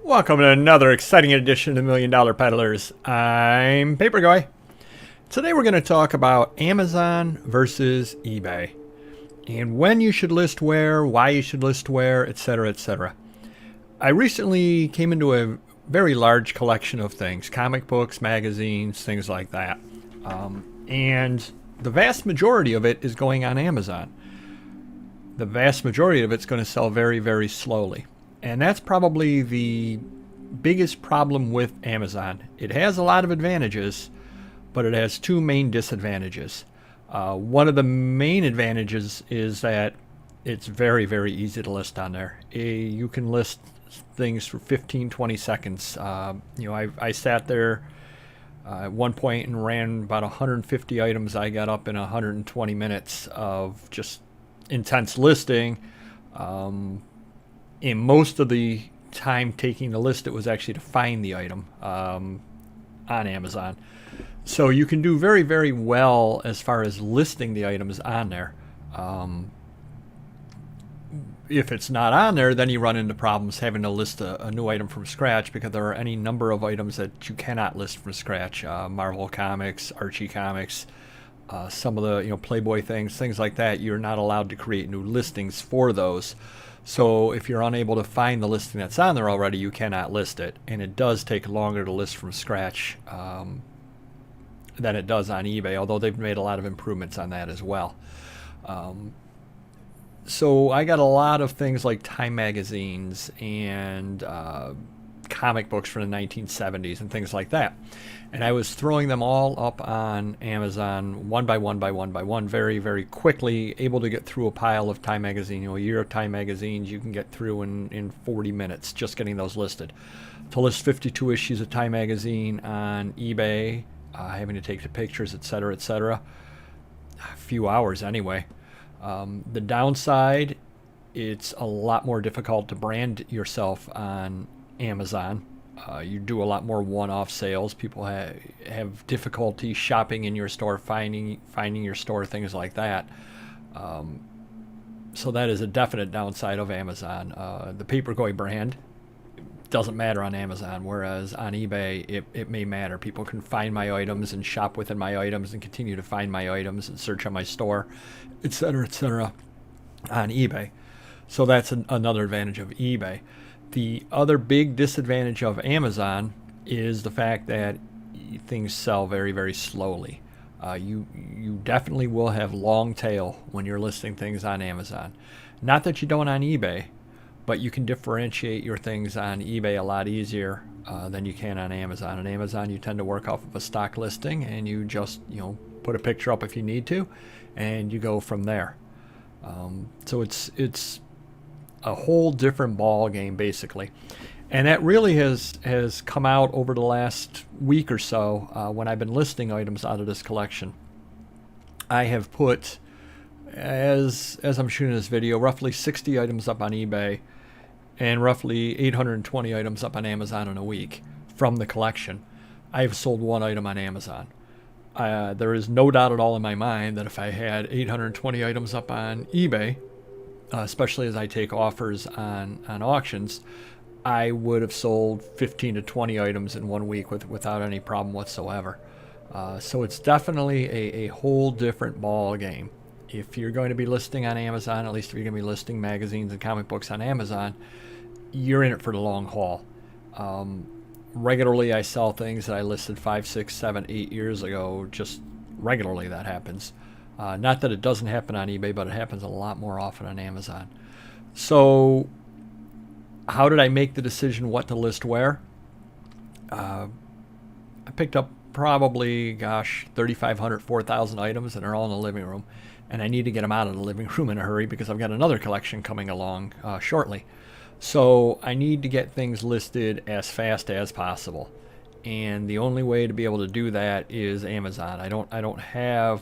Welcome to another exciting edition of Million Dollar Peddlers. I'm Paper Guy. Today we're going to talk about Amazon versus eBay and when you should list where, why you should list where, etc., etc. I recently came into a very large collection of things, comic books, magazines, things like that. And the vast majority of it is going on Amazon. The vast majority of it's going to sell very, very slowly. And that's probably the biggest problem with Amazon. It has a lot of advantages, but it has two main disadvantages. One of the main advantages is that it's very, very easy to list on there. You can list things for 15, 20 seconds. I sat there at one point and ran about 150 items. I got up in 120 minutes of just intense listing. In most of the time taking the list, it was actually to find the item on Amazon. So you can do very, very well as far as listing the items on there. If it's not on there, then you run into problems having to list a new item from scratch, because there are any number of items that you cannot list from scratch. Marvel Comics, Archie Comics, some of the Playboy things like that. You're not allowed to create new listings for those. So if you're unable to find the listing that's on there already, you cannot list it. And it does take longer to list from scratch than it does on eBay, although they've made a lot of improvements on that as well. So I got a lot of things like Time magazines and comic books from the 1970s and things like that. And I was throwing them all up on Amazon one by one, very, very quickly, able to get through a pile of Time magazine. A year of Time magazines you can get through in 40 minutes, just getting those listed. To list 52 issues of Time magazine on eBay, having to take the pictures, etc., a few hours anyway. The downside, it's a lot more difficult to brand yourself on Amazon. You do a lot more one-off sales. People have difficulty shopping in your store, finding your store, things like that. So that is a definite downside of Amazon. The Paperboy brand doesn't matter on Amazon, whereas on eBay it may matter. People can find my items and shop within my items and continue to find my items and search on my store, etc., on eBay. So that's another advantage of eBay. The other big disadvantage of Amazon is the fact that things sell very, very slowly. You definitely will have long tail when you're listing things on Amazon. Not that you don't on eBay, but you can differentiate your things on eBay a lot easier than you can on Amazon. On Amazon, you tend to work off of a stock listing, and you just put a picture up if you need to, and you go from there. So it's a whole different ball game, basically. And that really has come out over the last week or so when I've been listing items out of this collection. I have put, as I'm shooting this video, roughly 60 items up on eBay and roughly 820 items up on Amazon in a week from the collection. I have sold one item on Amazon. There is no doubt at all in my mind that if I had 820 items up on eBay, especially as I take offers on auctions, I would have sold 15 to 20 items in 1 week without any problem whatsoever. So it's definitely a whole different ball game. If you're going to be listing on Amazon, at least if you're going to be listing magazines and comic books on Amazon, you're in it for the long haul. Regularly I sell things that I listed 5, 6, 7, 8 years ago. Just regularly that happens. Not that it doesn't happen on eBay, but it happens a lot more often on Amazon. So how did I make the decision what to list where? I picked up probably, 3,500, 4,000 items that are all in the living room. And I need to get them out of the living room in a hurry because I've got another collection coming along shortly. So I need to get things listed as fast as possible. And the only way to be able to do that is Amazon. I don't have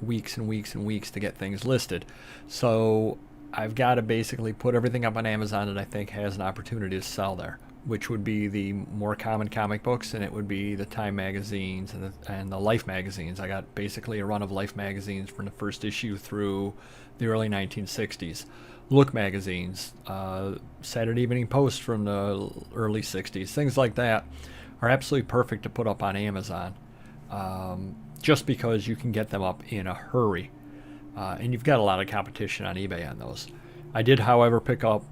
weeks and weeks and weeks to get things listed. So I've got to basically put everything up on Amazon that I think has an opportunity to sell there. which would be the more common comic books, and it would be the Time magazines and the Life magazines. I got basically a run of Life magazines from the first issue through the early 1960s. Look magazines, Saturday Evening Post from the early 60s, things like that are absolutely perfect to put up on Amazon, just because you can get them up in a hurry. And you've got a lot of competition on eBay on those. I did, however, pick up,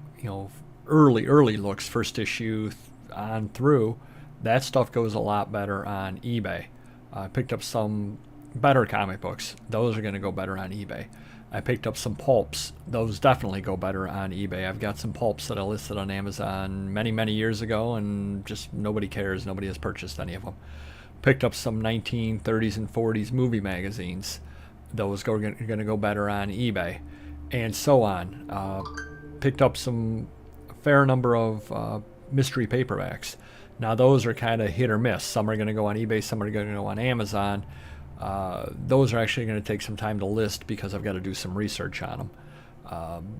early looks, first issue on through. That stuff goes a lot better on eBay. I picked up some better comic books. Those are going to go better on eBay. I picked up some pulps. Those definitely go better on eBay. I've got some pulps that I listed on Amazon many years ago, and just nobody cares. Nobody has purchased any of them. Picked up some 1930s and 40s movie magazines. Those are going to go better on eBay, and so on. Picked up a fair number of mystery paperbacks. Now those are kind of hit or miss. Some are going to go on eBay, some are going to go on Amazon. Those are actually going to take some time to list because I've got to do some research on them.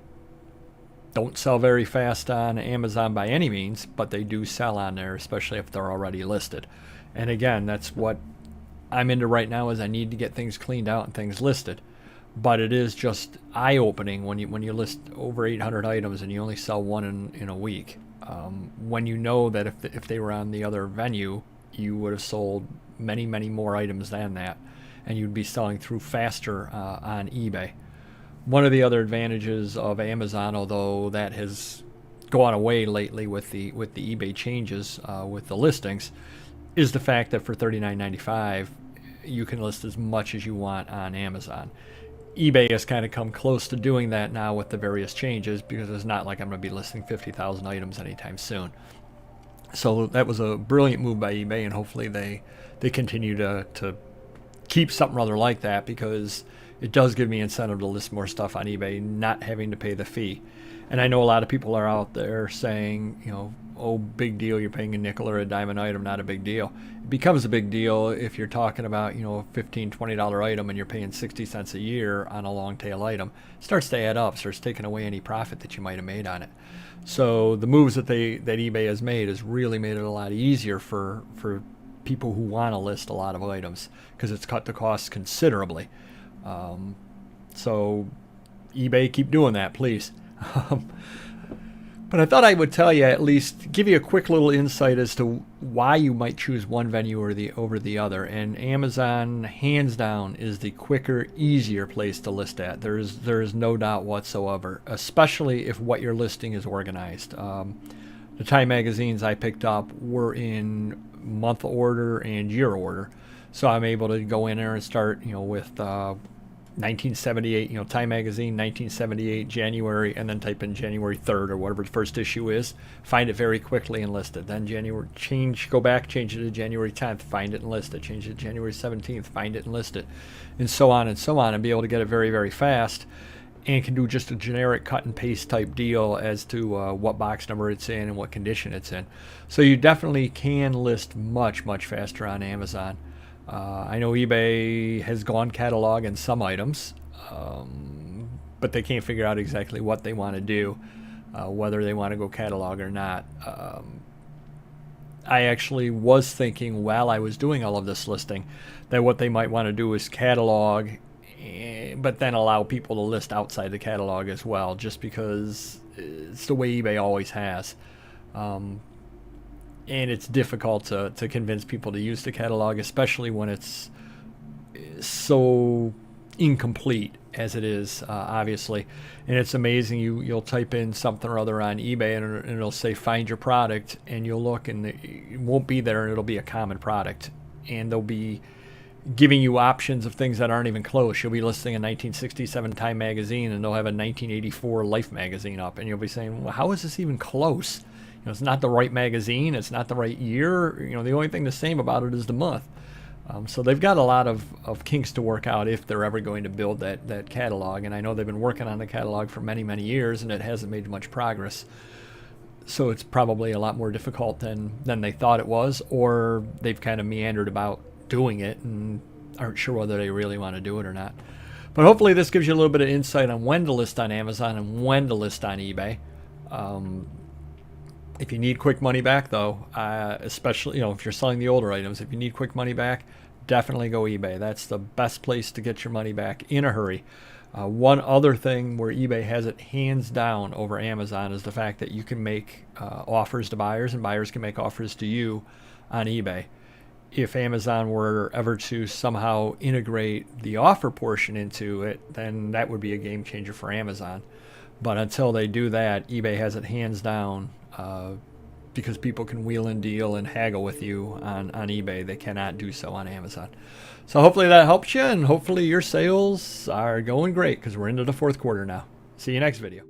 Don't sell very fast on Amazon by any means, but they do sell on there, especially if they're already listed. And again, that's what I'm into right now, is I need to get things cleaned out and things listed. But it is just eye-opening when you list over 800 items and you only sell one in a week. When you know that if they were on the other venue, you would have sold many more items than that, and you'd be selling through faster on eBay. One of the other advantages of Amazon, although that has gone away lately with the eBay changes with the listings, is the fact that for $39.95 you can list as much as you want on Amazon. eBay has kind of come close to doing that now with the various changes, because it's not like I'm going to be listing 50,000 items anytime soon. So that was a brilliant move by eBay, and hopefully they continue to keep something rather like that, because it does give me incentive to list more stuff on eBay, not having to pay the fee. And I know a lot of people are out there saying, oh, big deal, you're paying a nickel or a dime an item, not a big deal. It becomes a big deal if you're talking about, a $15, $20 item and you're paying 60 cents a year on a long tail item. It starts to add up, starts taking away any profit that you might have made on it. So the moves that eBay has made has really made it a lot easier for people who want to list a lot of items, because it's cut the costs considerably. So eBay, keep doing that, please. But I thought I would tell you, at least give you a quick little insight as to why you might choose one venue over the other. And Amazon, hands down, is the quicker, easier place to list at. There is no doubt whatsoever, especially if what you're listing is organized. The Time magazines I picked up were in month order and year order, so I'm able to go in there and start, with 1978, Time magazine, 1978 January, and then type in January 3rd or whatever the first issue is, find it very quickly and list it. Then go back, change it to January 10th, find it and list it. Change it to January 17th, find it and list it, and so on, and be able to get it very fast, and can do just a generic cut and paste type deal as to what box number it's in and what condition it's in. So you definitely can list much faster on Amazon. I know eBay has gone catalog in some items, but they can't figure out exactly what they want to do, whether they want to go catalog or not. I actually was thinking while I was doing all of this listing that what they might want to do is catalog, but then allow people to list outside the catalog as well, just because it's the way eBay always has. And it's difficult to convince people to use the catalog, especially when it's so incomplete as it is, obviously. And it's amazing, you'll type in something or other on eBay and it'll say find your product, and you'll look and it won't be there, and it'll be a common product, and they'll be giving you options of things that aren't even close. You'll be listing a 1967 Time magazine and they'll have a 1984 Life magazine up, and you'll be saying, well, how is this even close? It's not the right magazine, it's not the right year. The only thing the same about it is the month. So they've got a lot of kinks to work out if they're ever going to build that catalog. And I know they've been working on the catalog for many years, and it hasn't made much progress. So it's probably a lot more difficult than they thought it was, or they've kind of meandered about doing it and aren't sure whether they really want to do it or not. But hopefully this gives you a little bit of insight on when to list on Amazon and when to list on eBay. If you need quick money back, though, especially if you're selling the older items, if you need quick money back, definitely go eBay. That's the best place to get your money back in a hurry. One other thing where eBay has it hands down over Amazon is the fact that you can make offers to buyers, and buyers can make offers to you on eBay. If Amazon were ever to somehow integrate the offer portion into it, then that would be a game changer for Amazon. But until they do that, eBay has it hands down, because people can wheel and deal and haggle with you on eBay. They cannot do so on Amazon. So hopefully that helps you, and hopefully your sales are going great, because we're into the fourth quarter now. See you next video.